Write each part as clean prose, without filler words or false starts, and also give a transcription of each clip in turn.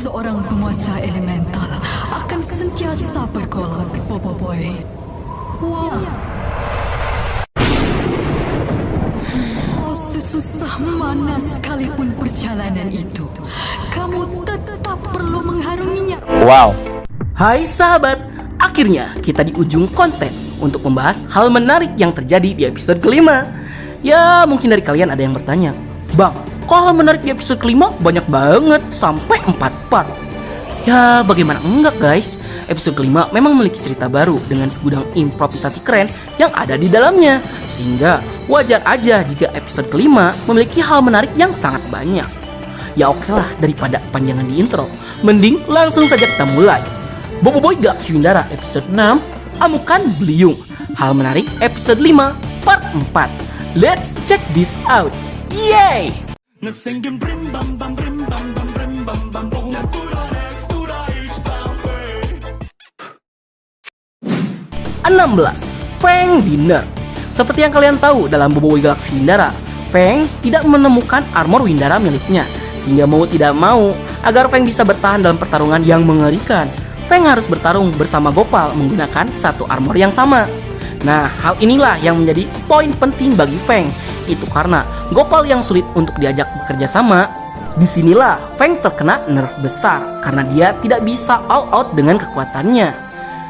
seorang penguasa elemental akan sentiasa bergolak, Bobo Boy. Wah. Oh, sesusah mana sekalipun perjalanan itu, kamu tetap perlu mengharunginya. Wow. Hai sahabat, akhirnya kita di ujung konten untuk membahas hal menarik yang terjadi di episode kelima. Ya, mungkin dari kalian ada yang bertanya, Bang, kok hal menarik di episode kelima banyak banget, sampai 4 part. Ya, bagaimana enggak guys? Episode kelima memang memiliki cerita baru dengan segudang improvisasi keren yang ada di dalamnya. Sehingga wajar aja jika episode kelima memiliki hal menarik yang sangat banyak. Ya oke lah, daripada panjangan di intro, mending langsung saja kita mulai. Bobo Boy Galaxy Windara episode 6, Amukan Beliung. Hal menarik episode 5, part 4. Let's check this out. Yay! 16. Feng Dinner. Seperti yang kalian tahu dalam Bobo Boy Galaxy Windara, Feng tidak menemukan armor Windara miliknya. Sehingga mau tidak mau, agar Feng bisa bertahan dalam pertarungan yang mengerikan, Feng harus bertarung bersama Gopal menggunakan satu armor yang sama. Nah, hal inilah yang menjadi poin penting bagi Feng. Itu karena Gopal yang sulit untuk diajak bekerja sama. Disinilah Feng terkena nerf besar karena dia tidak bisa all out dengan kekuatannya.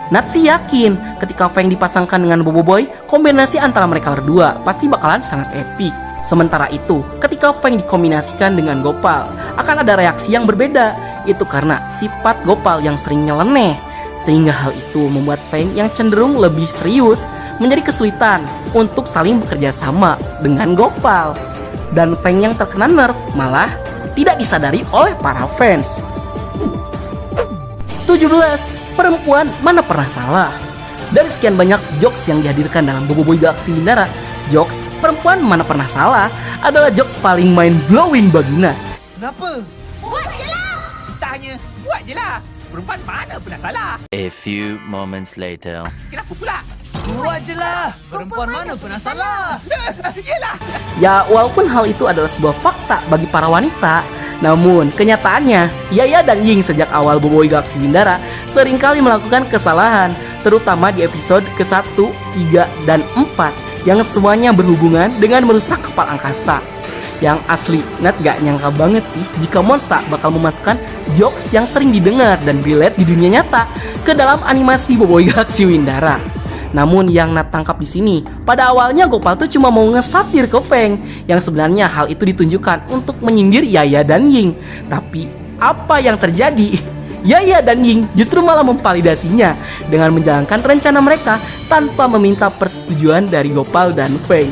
Natsi yakin ketika Feng dipasangkan dengan Bobo Boy, kombinasi antara mereka berdua pasti bakalan sangat epik. Sementara itu, ketika Feng dikombinasikan dengan Gopal, akan ada reaksi yang berbeda. Itu karena sifat Gopal yang sering nyeleneh. Sehingga hal itu membuat Feng yang cenderung lebih serius menjadi kesulitan untuk saling bekerja sama dengan Gopal. Dan Feng yang terkena nerf malah tidak disadari oleh para fans. 17. Perempuan mana pernah salah. Dari sekian banyak jokes yang dihadirkan dalam Bobo Boy Galaxy Windara, jokes perempuan mana pernah salah adalah jokes paling mind blowing baginya. Kenapa? Buat je lah. Tanya, buat je lah. Perempuan mana pernah salah? A few moments later. Kenapa pula? Buat je lah. Perempuan mana pernah salah? Yelah. Ya, walaupun hal itu adalah sebuah fakta bagi para wanita, namun kenyataannya Yaya dan Ying sejak awal Bobo Boy Galaxy Windara seringkali melakukan kesalahan, terutama di episode ke-1, 3, dan 4 yang semuanya berhubungan dengan merusak kapal angkasa. Yang asli, Nat gak nyangka banget sih jika Monster bakal memasukkan jokes yang sering didengar dan relate di dunia nyata ke dalam animasi Bobo Boy Galaxy Windara. Namun yang Nat tangkap di sini, pada awalnya Gopal tuh cuma mau ngesatir ke Feng, yang sebenarnya hal itu ditunjukkan untuk menyindir Yaya dan Ying. Tapi apa yang terjadi? Yaya dan Ying justru malah memvalidasinya dengan menjalankan rencana mereka tanpa meminta persetujuan dari Gopal dan Feng,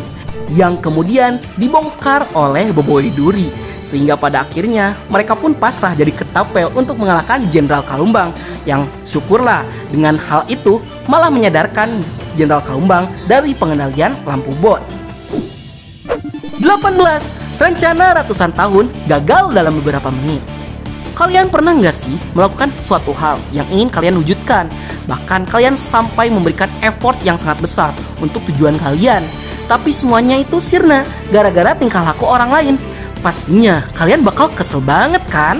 yang kemudian dibongkar oleh Bobo Boy Duri. Sehingga pada akhirnya mereka pun pasrah jadi ketapel untuk mengalahkan Jenderal Kalumbang, yang syukurlah dengan hal itu malah menyadarkan Jenderal Kalumbang dari pengendalian lampu bot. 18. Rencana ratusan tahun gagal dalam beberapa menit. Kalian pernah nggak sih melakukan suatu hal yang ingin kalian wujudkan? Bahkan kalian sampai memberikan effort yang sangat besar untuk tujuan kalian, tapi semuanya itu sirna gara-gara tingkah laku orang lain. Pastinya kalian bakal kesel banget kan?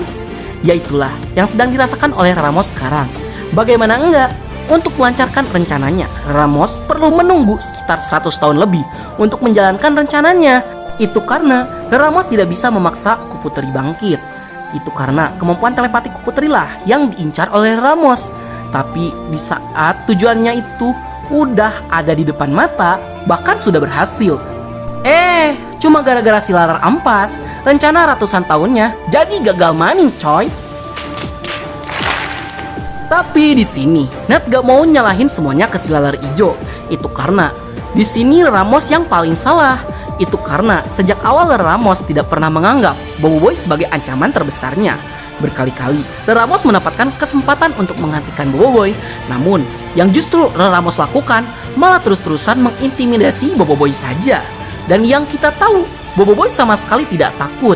Ya itulah yang sedang dirasakan oleh Ramos sekarang. Bagaimana enggak? Untuk melancarkan rencananya, Ramos perlu menunggu sekitar 100 tahun lebih untuk menjalankan rencananya. Itu karena Ramos tidak bisa memaksa Kuputeri bangkit. Itu karena kemampuan telepati Kuputeri lah yang diincar oleh Ramos. Tapi di saat tujuannya itu udah ada di depan mata, bahkan sudah berhasil, cuma gara-gara si lalar ampas, rencana ratusan tahunnya jadi gagal maning coy. Tapi di sini Nat gak mau nyalahin semuanya ke si lalar ijo. Itu karena di sini Ramos yang paling salah. Itu karena sejak awal Ramos tidak pernah menganggap Bobo Boy sebagai ancaman terbesarnya. Berkali-kali Ramos mendapatkan kesempatan untuk menghentikan Bobo Boy, namun yang justru Ramos lakukan malah terus-terusan mengintimidasi Bobo Boy saja. Dan yang kita tahu, Bobo Boy sama sekali tidak takut.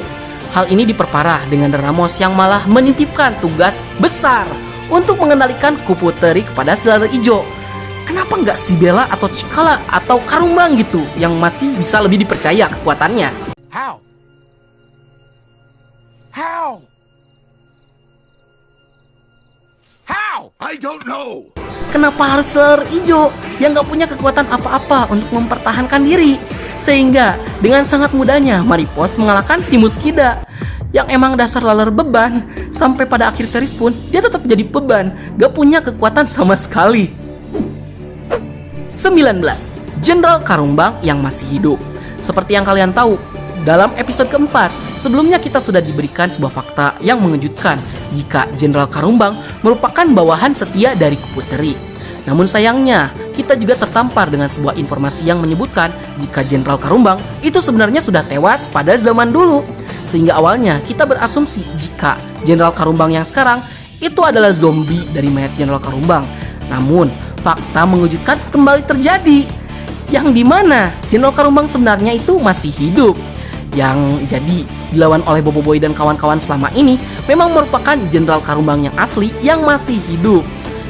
Hal ini diperparah dengan Ramos yang malah menitipkan tugas besar untuk mengendalikan Kuputeri kepada si lalar ijo. Kenapa nggak si Bella atau Cikala atau Karumbang gitu yang masih bisa lebih dipercaya kekuatannya? How? I don't know. Kenapa harus Slayer hijau yang gak punya kekuatan apa-apa untuk mempertahankan diri? Sehingga dengan sangat mudahnya Maripos mengalahkan si Muskida yang emang dasar laler beban. Sampai pada akhir series pun dia tetap jadi beban, gak punya kekuatan sama sekali. 19. Jenderal Karumbang yang masih hidup. Seperti yang kalian tahu, dalam episode keempat sebelumnya kita sudah diberikan sebuah fakta yang mengejutkan jika Jenderal Karumbang merupakan bawahan setia dari Kupu Teri. Namun sayangnya, kita juga tertampar dengan sebuah informasi yang menyebutkan jika Jenderal Karumbang itu sebenarnya sudah tewas pada zaman dulu. Sehingga awalnya kita berasumsi jika Jenderal Karumbang yang sekarang itu adalah zombie dari mayat Jenderal Karumbang. Namun, fakta mengejutkan kembali terjadi, yang dimana Jenderal Karumbang sebenarnya itu masih hidup. Yang jadi dilawan oleh Bobo Boy dan kawan-kawan selama ini memang merupakan Jenderal Karumbang yang asli yang masih hidup.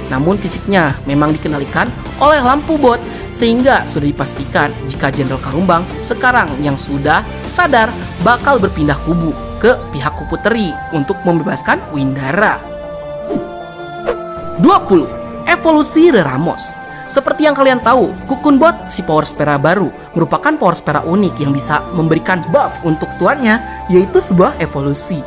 Namun fisiknya memang dikendalikan oleh lampu bot, sehingga sudah dipastikan jika Jenderal Karumbang sekarang yang sudah sadar bakal berpindah kubu ke pihak Kupu Teri untuk membebaskan Windara. 20. Evolusi Reramos. Seperti yang kalian tahu, Kukunbot, si Power Spera baru, merupakan Power Spera unik yang bisa memberikan buff untuk tuannya, yaitu sebuah evolusi.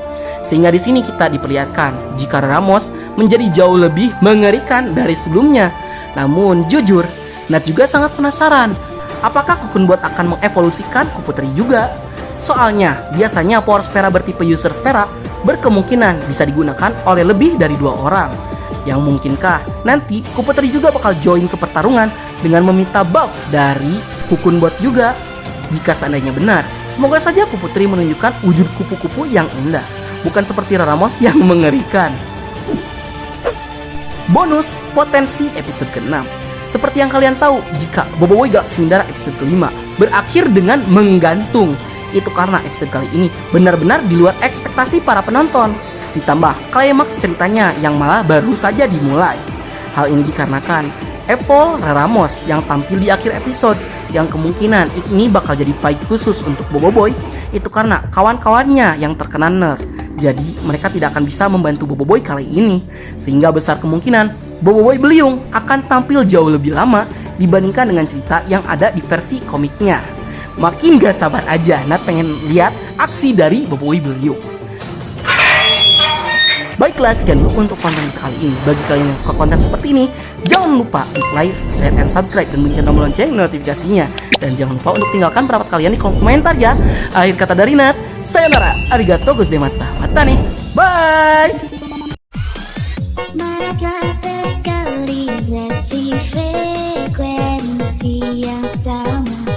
Sehingga di sini kita diperlihatkan jika Ramos menjadi jauh lebih mengerikan dari sebelumnya. Namun jujur, Nat juga sangat penasaran, apakah Kukunbot akan mengevolusikan Kupu Teri juga? Soalnya, biasanya Power Spera bertipe User Spera berkemungkinan bisa digunakan oleh lebih dari 2 orang. Yang mungkinkah nanti Kupu Teri juga bakal join ke pertarungan dengan meminta buff dari Kukunbot juga? Jika seandainya benar, semoga saja Kupu Teri menunjukkan wujud kupu-kupu yang indah, bukan seperti Ramos yang mengerikan. Bonus potensi episode ke-6. Seperti yang kalian tahu, jika Bobo Boy Galaxy Windara episode ke-5 berakhir dengan menggantung, itu karena episode kali ini benar-benar di luar ekspektasi para penonton. Ditambah klimaks ceritanya yang malah baru saja dimulai. Hal ini dikarenakan Evol Ramos yang tampil di akhir episode, yang kemungkinan ini bakal jadi fight khusus untuk Bobo Boy. Itu karena kawan-kawannya yang terkena nerf, jadi mereka tidak akan bisa membantu Bobo Boy kali ini. Sehingga besar kemungkinan Bobo Boy Beliung akan tampil jauh lebih lama dibandingkan dengan cerita yang ada di versi komiknya. Makin gak sabar aja Nat pengen lihat aksi dari Bobo Boy Beliung. Baiklah, sekian dulu untuk konten kali ini. Bagi kalian yang suka konten seperti ini, jangan lupa like, share, dan subscribe, dan bunyikan tombol lonceng notifikasinya. Dan jangan lupa untuk tinggalkan pendapat kalian di kolom komentar ya. Akhir kata dari Nat, sayonara, arigatou gozaimashita, mata nih, bye. Semangatlah berkali frekuensi yang sama.